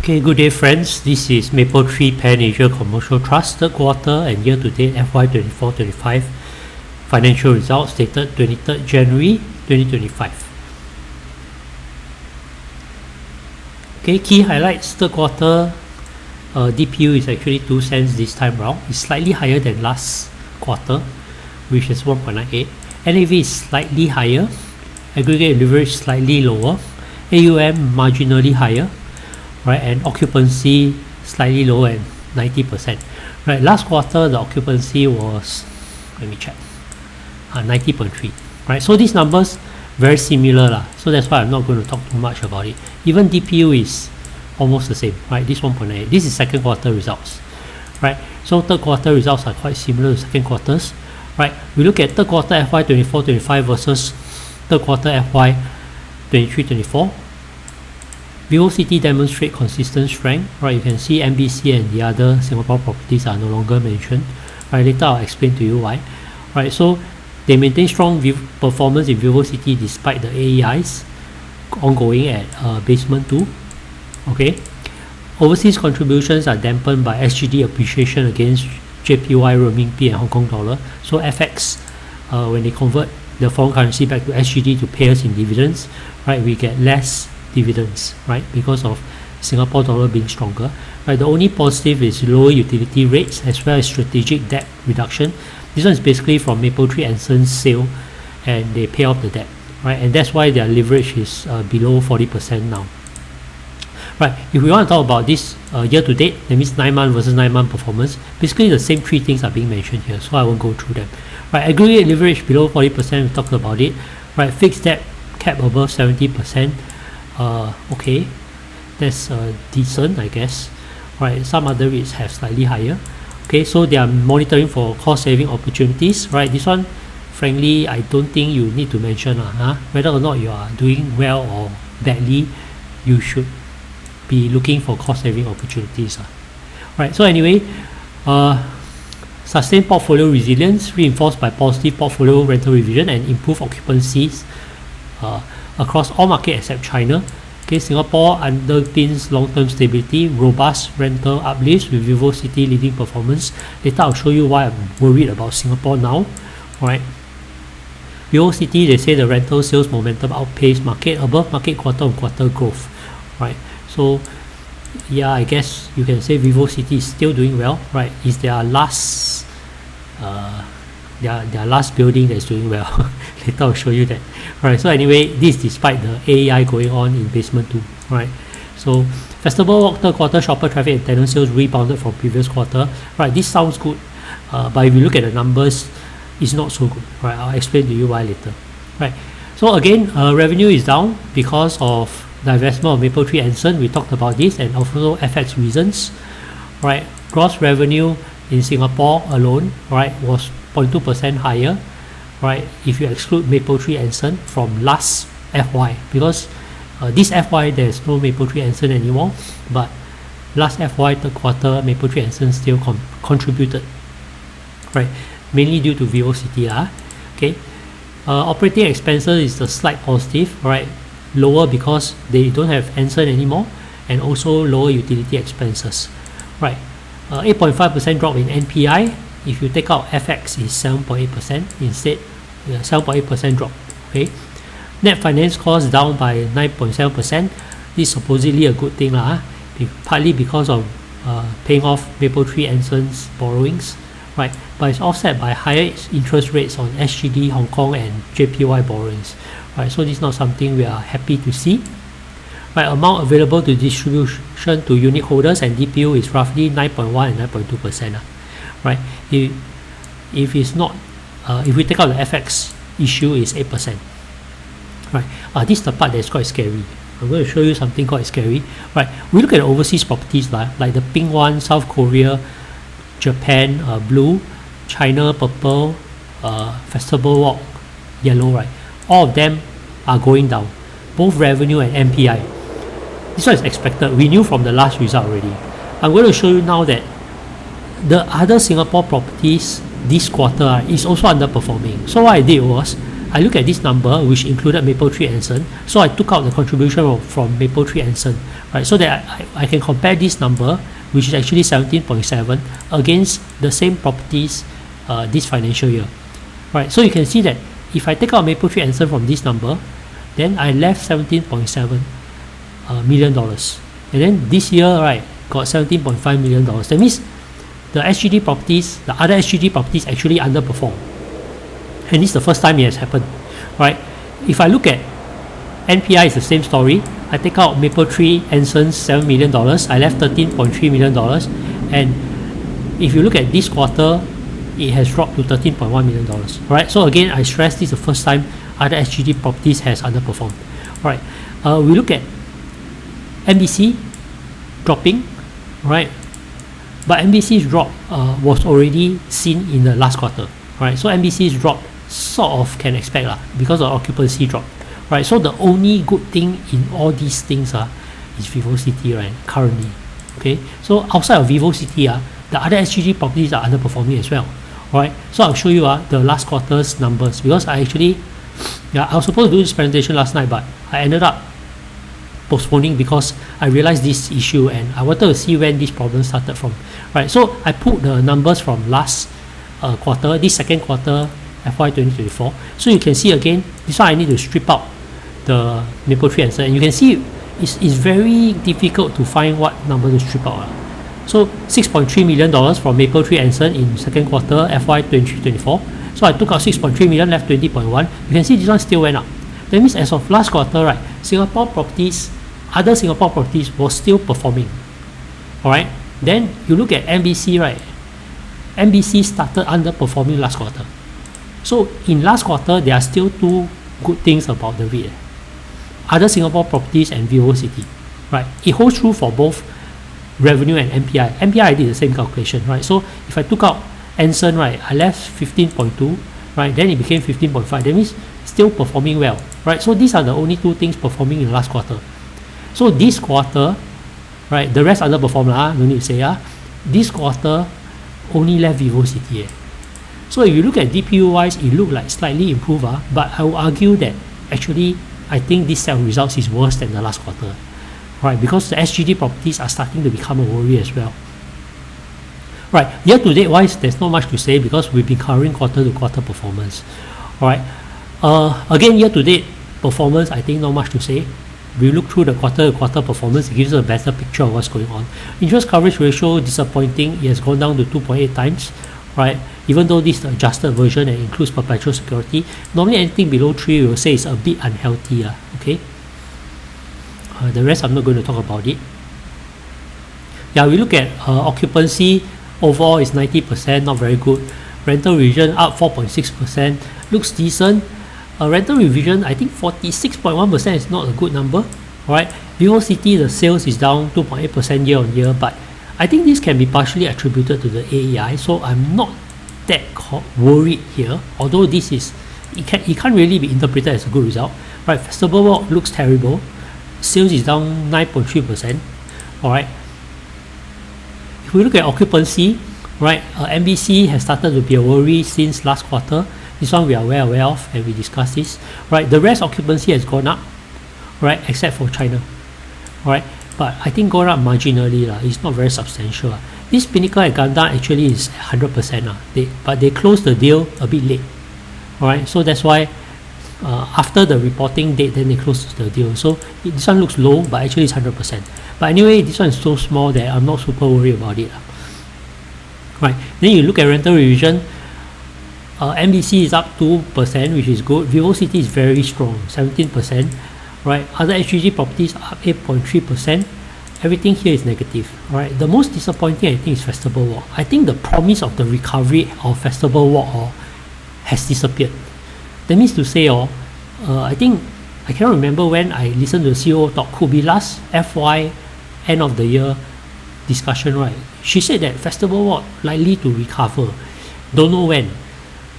Okay, good day friends. This is Mapletree Pan Asia Commercial Trust third quarter and year-to-date FY 24-25 financial results dated 23rd January 2025. Okay, key highlights. Third quarter DPU is actually 2 cents this time round. It's slightly higher than last quarter, which is 1.98. NAV is slightly higher. Aggregate leverage slightly lower. AUM marginally higher. Right, and occupancy slightly lower at 90%. Right, last quarter the occupancy was, let me check, 90.3. Right, so these numbers very similar lah. So that's why I'm not going to talk too much about it. Even DPU is almost the same. Right, this 1.8. This is second quarter results. Right, so third quarter results are quite similar to second quarters. Right, we look at third quarter FY 24-25 versus third quarter FY 23-24. VivoCity demonstrate consistent strength. Right, you can see MBC and the other Singapore properties are no longer mentioned. Right, later I'll explain to you why. Right, so they maintain strong performance in VivoCity despite the AEIs ongoing at basement 2. Okay, overseas contributions are dampened by SGD appreciation against JPY, renminbi and Hong Kong dollar. So FX, when they convert the foreign currency back to SGD to pay us in dividends, right, we get less dividends, right, because of Singapore dollar being stronger. Right, the only positive is lower utility rates as well as strategic debt reduction. This one is basically from Mapletree and Sons sale, and they pay off the debt, right, and that's why their leverage is below 40% now. Right, if we want to talk about this year to date, that means 9 month versus 9 month performance, basically the same three things are being mentioned here, so I won't go through them. Right, aggregate leverage below 40%, we talked about it. Right, fixed debt cap above 70%. Okay, that's decent, I guess. Right, some other REITs have slightly higher. Okay, so they are monitoring for cost saving opportunities. Right, this one, frankly, I don't think you need to mention whether or not you are doing well or badly. You should be looking for cost saving opportunities. Right, so anyway, sustained portfolio resilience reinforced by positive portfolio rental revision and improved occupancies across all markets except China. Okay, Singapore underpins long-term stability, robust rental uplifts with VivoCity leading performance. Later I'll show you why I'm worried about Singapore now. Alright, VivoCity, they say the rental sales momentum outpaced market, above market quarter-on-quarter growth. Right, so yeah, I guess you can say VivoCity is still doing well. Right, is their last their last building that's doing well. Later I'll show you that. Right, so anyway, this despite the AEI going on in basement 2. Right, so Festival Walk third quarter shopper traffic and tenant sales rebounded from previous quarter. Right, this sounds good, but if you look at the numbers, it's not so good. Right, I'll explain to you why later. Right, so again, revenue is down because of divestment of Mapletree and Sons. We talked about this, and also FX reasons. Right, gross revenue in Singapore alone, right, was 0.2% higher. Right, if you exclude Mapletree and Sons from last FY, because this FY there's no Mapletree and Sons anymore, but last FY third quarter Mapletree and Sons still contributed. Right, mainly due to VivoCity. Okay, operating expenses is a slight positive. Right, lower because they don't have Sons anymore, and also lower utility expenses. Right, 8.5% drop in NPI. If you take out FX, is 7.8% instead. 7.8% drop. Okay, net finance cost down by 9.7%. This is supposedly a good thing partly because of paying off Mapletree and Sons borrowings. Right, but it's offset by higher interest rates on SGD, Hong Kong and JPY borrowings. Right, so this is not something we are happy to see. Right, amount available to distribution to unit holders and DPU is roughly 9.1 and 9.2%. Right, if it's not, if we take out the FX issue, is 8%. Right, this is the part that's quite scary. I'm going to show you something quite scary. Right, we look at the overseas properties like the pink one, South Korea, Japan, blue, China, purple, Festival Walk, yellow. Right, all of them are going down, both revenue and NPI. This one is expected. We knew from the last result already. I'm going to show you now that the other Singapore properties this quarter is also underperforming. So what I did was I look at this number which included Mapletree and Sun, so I took out the contribution from Mapletree and Sun, right, so that I can compare this number, which is actually 17.7, against the same properties this financial year, right. So you can see that if I take out Mapletree and Sun from this number, then I left $17.7 million, and then this year, right, got $17.5 million. That means the SGD properties, the other SGD properties actually underperform, and this is the first time it has happened, right. If I look at NPI, it's the same story. I take out Mapletree and Sun's $7 million, I left $13.3 million, and if you look at this quarter, it has dropped to $13.1 million, right. So again, I stress this is the first time other SGD properties has underperformed, right. We look at NBC dropping, right, but NBC's drop was already seen in the last quarter, right. So NBC's drop sort of can expect because of occupancy drop, right. So the only good thing in all these things is VivoCity, right, currently. Okay, so outside of VivoCity, the other SGD properties are underperforming as well, right. So I'll show you the last quarter's numbers, because I was supposed to do this presentation last night, but I ended up postponing because I realized this issue and I wanted to see when this problem started from, right. So I put the numbers from last quarter, this second quarter FY 2024. So you can see again, this one I need to strip out the Mapletree and Sun, and you can see it's very difficult to find what number to strip out. So $6.3 million from Mapletree and Sun in second quarter FY 2024. So I took out 6.3 million, left 20.1. You can see this one still went up. That means as of last quarter, right, Singapore properties, other Singapore properties was still performing. Alright, then you look at NBC, right, NBC started underperforming last quarter. So in last quarter, there are still two good things about the REIT. Other Singapore properties and VivoCity, right. It holds true for both revenue and NPI. NPI, I did the same calculation, right. So if I took out Anson, right, I left 15.2, right, then it became 15.5. That means still performing well, right. So these are the only two things performing in the last quarter. So this quarter, right, the rest underperformed, no need to say. This quarter only left VivoCity. So if you look at DPU wise, it looked like slightly improved, but I will argue that actually I think this set of results is worse than the last quarter, right, because the SGD properties are starting to become a worry as well. Right, year to date wise, there's not much to say because we've been covering quarter to quarter performance. Alright, again, year to date performance, I think not much to say. We look through the quarter to quarter performance, it gives us a better picture of what's going on. Interest coverage ratio, disappointing, it has gone down to 2.8 times, right? Even though this is the adjusted version and includes perpetual security, normally anything below 3 we will say is a bit unhealthy, okay? The rest I'm not going to talk about it. Yeah, we look at occupancy. Overall is 90%, not very good. Rental revision up 4.6%, looks decent. Rental revision, I think 46.1% is not a good number. Alright, VivoCity, the sales is down 2.8% year on year, but I think this can be partially attributed to the AEI, so I'm not that worried here. Although this is, it can't really be interpreted as a good result. Right, Festival Walk looks terrible. Sales is down 9.3%. Alright. If we look at occupancy, right, NBC has started to be a worry since last quarter. This one we are well aware of and we discussed this. Right, the rest occupancy has gone up, right, except for China. Right, but I think gone up marginally. It's not very substantial. This Pinnacle at Ganda actually is 100%. But they closed the deal a bit late. Alright, so that's why after the reporting date, then they closed the deal. So this one looks low, but actually it's 100%. But anyway, this one is so small that I'm not super worried about it. Right, then you look at rental revision. NBC is up 2%, which is good. VivoCity is very strong, 17%. Right, other HGG properties up 8.3%. Everything here is negative. Right, the most disappointing I think is Festival Walk. I think the promise of the recovery of Festival Walk has disappeared. That means to say, I think I cannot remember when I listened to the CEO talk. Could be last FY end of the year discussion, right? She said that Festival Walk likely to recover. Don't know when.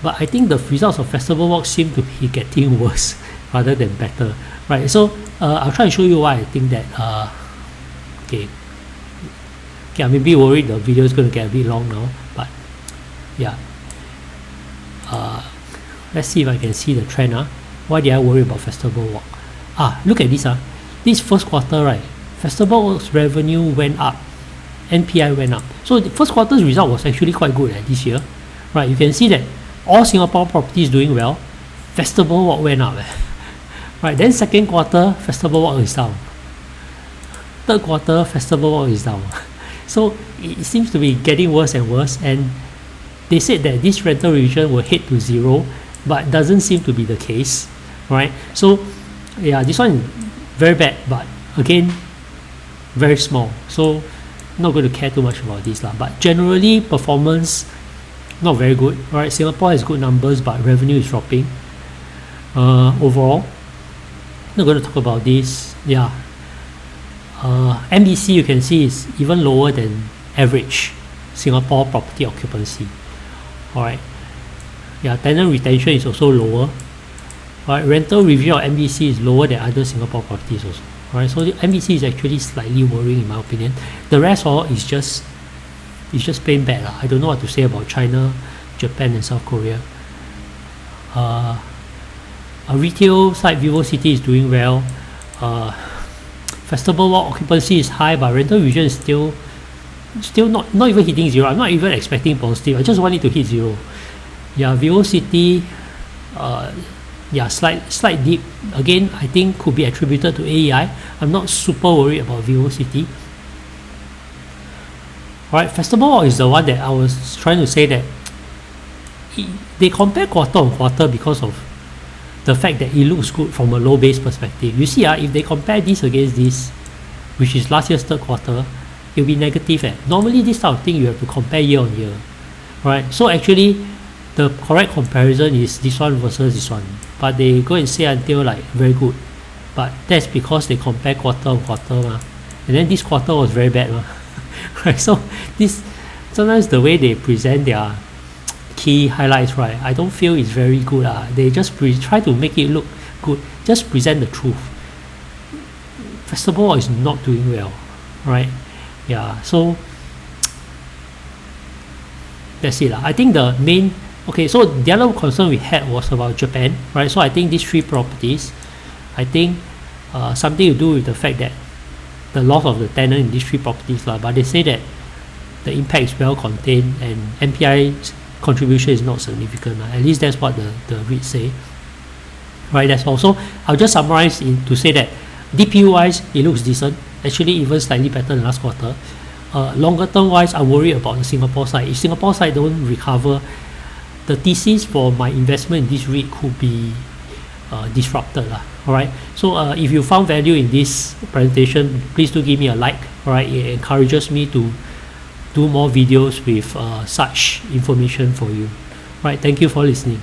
But I think the results of Festival Walk seem to be getting worse rather than better. Right, so I'll try to show you why I think that okay, I may be worried the video is going to get a bit long now, but yeah, Let's see if I can see the trend. Why did I worry about Festival Walk? Look at this. This first quarter, right? Festival Walk's revenue went up. NPI went up. So the first quarter's result was actually quite good this year. Right? You can see that all Singapore properties doing well. Festival Walk went up. Right? Then second quarter, Festival Walk is down. Third quarter, Festival Walk is down. So it seems to be getting worse and worse, and they said that this rental revision will head to zero, but doesn't seem to be the case, right? So yeah, this one is very bad, but again, very small. So not going to care too much about this, but generally performance not very good, right? Singapore has good numbers, but revenue is dropping overall. Not going to talk about this. MBC, you can see, is even lower than average Singapore property occupancy. Alright. Tenant retention is also lower. Alright, rental review of MBC is lower than other Singapore properties also. Alright, so the MBC is actually slightly worrying in my opinion. The rest all is just plain bad. I don't know what to say about China, Japan and South Korea. A retail side, VivoCity is doing well. Festival Walk occupancy is high, but rental revision is still not even hitting zero. I'm not even expecting positive. I just want it to hit zero. VivoCity, slight dip. Again, I think could be attributed to AEI. I'm not super worried about VivoCity. Alright, Festival Walk is the one that I was trying to say that they compare quarter on quarter because of the fact that it looks good from a low base perspective. You see, if they compare this against this, which is last year's third quarter, it will be negative. Normally, this type of thing you have to compare year on year, right? So actually, the correct comparison is this one versus this one, but they go and say until like very good, but that's because they compare quarter on quarter, and then this quarter was very bad, right? So this sometimes the way they present their key highlights, right, I don't feel it's very good. They just try to make it look good, just present the truth. Festival is not doing well, right? So that's it. I think the main, so the other concern we had was about Japan, right? So I think these three properties, I think something to do with the fact that the loss of the tenant in these three properties, but they say that the impact is well contained and NPI contribution is not significant. At least that's what the REIT say. Right, that's all. So I'll just summarize to say that DPU wise, it looks decent. Actually, even slightly better than last quarter. Longer term wise, I worry about the Singapore side. If Singapore side don't recover, the thesis for my investment in this REIT could be disrupted. Alright. So if you found value in this presentation, please do give me a like. Alright, it encourages me to do more videos with such information for you. Right, thank you for listening.